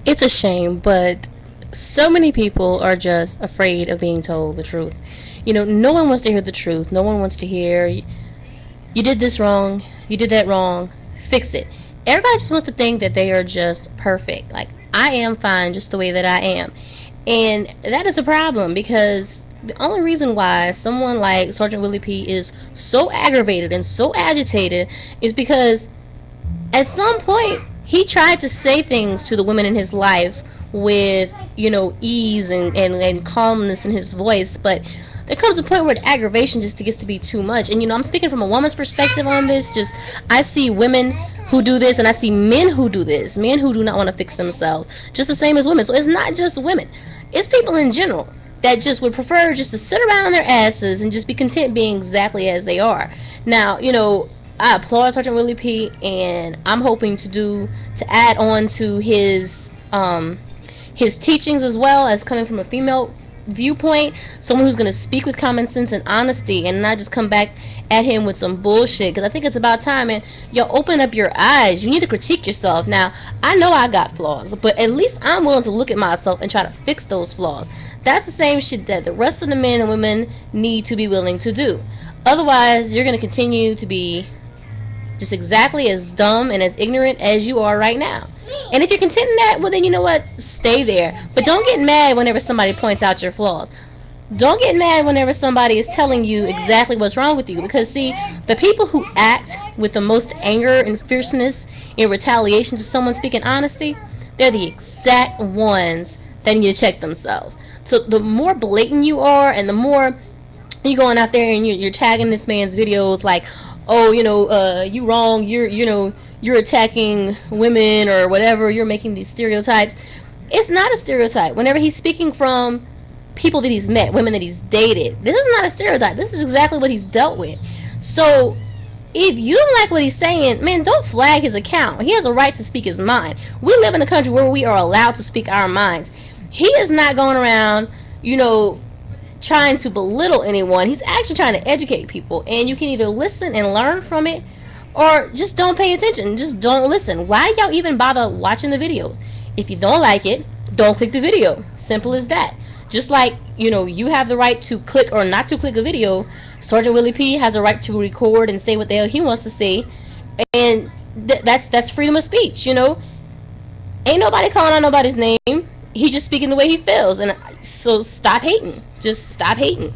It's a shame, but so many people are just afraid of being told the truth. No one wants to hear the truth. No one wants to hear, you did this wrong, you did that wrong, fix it. Everybody just wants to think that they are just perfect. Like, I am fine just the way that I am. And that is a problem, because the only reason why someone like Sergeant Willie P is so aggravated and so agitated is because at some point he tried to say things to the women in his life with, ease and calmness in his voice, but there comes a point where the aggravation just gets to be too much. And I'm speaking from a woman's perspective on this. Just, I see women who do this, and I see men who do this, men who do not want to fix themselves, just the same as women. So it's not just women, it's people in general that just would prefer just to sit around on their asses and just be content being exactly as they are. Now, I applaud Sergeant Willie P, and I'm hoping to add on to his teachings, as well as coming from a female viewpoint, someone who's going to speak with common sense and honesty, and not just come back at him with some bullshit. Because I think it's about time, and open up your eyes. You need to critique yourself. Now, I know I got flaws, but at least I'm willing to look at myself and try to fix those flaws. That's the same shit that the rest of the men and women need to be willing to do. Otherwise, you're going to continue to be just exactly as dumb and as ignorant as you are right now. And if you're content in that, well, then you know what? Stay there. But don't get mad whenever somebody points out your flaws. Don't get mad whenever somebody is telling you exactly what's wrong with you. Because, see, the people who act with the most anger and fierceness in retaliation to someone speaking honesty, they're the exact ones that need to check themselves. So the more blatant you are, and the more you're going out there and you're tagging this man's videos like, oh, you wrong, you're attacking women or whatever, you're making these stereotypes. It's not a stereotype. Whenever he's speaking from people that he's met, women that he's dated, this is not a stereotype. This is exactly what he's dealt with. So if you don't like what he's saying, man, don't flag his account. He has a right to speak his mind. We live in a country where we are allowed to speak our minds. He is not going around, trying to belittle anyone. He's actually trying to educate people, and you can either listen and learn from it, or just don't pay attention. Just don't listen. Why y'all even bother watching the videos? If you don't like it, don't click the video. Simple as that. Just like, you have the right to click or not to click a video, Sergeant Willie P has a right to record and say what the hell he wants to say, and that's freedom of speech. Ain't nobody calling out nobody's name. He just speaking the way he feels, and so stop hating. Just stop hating.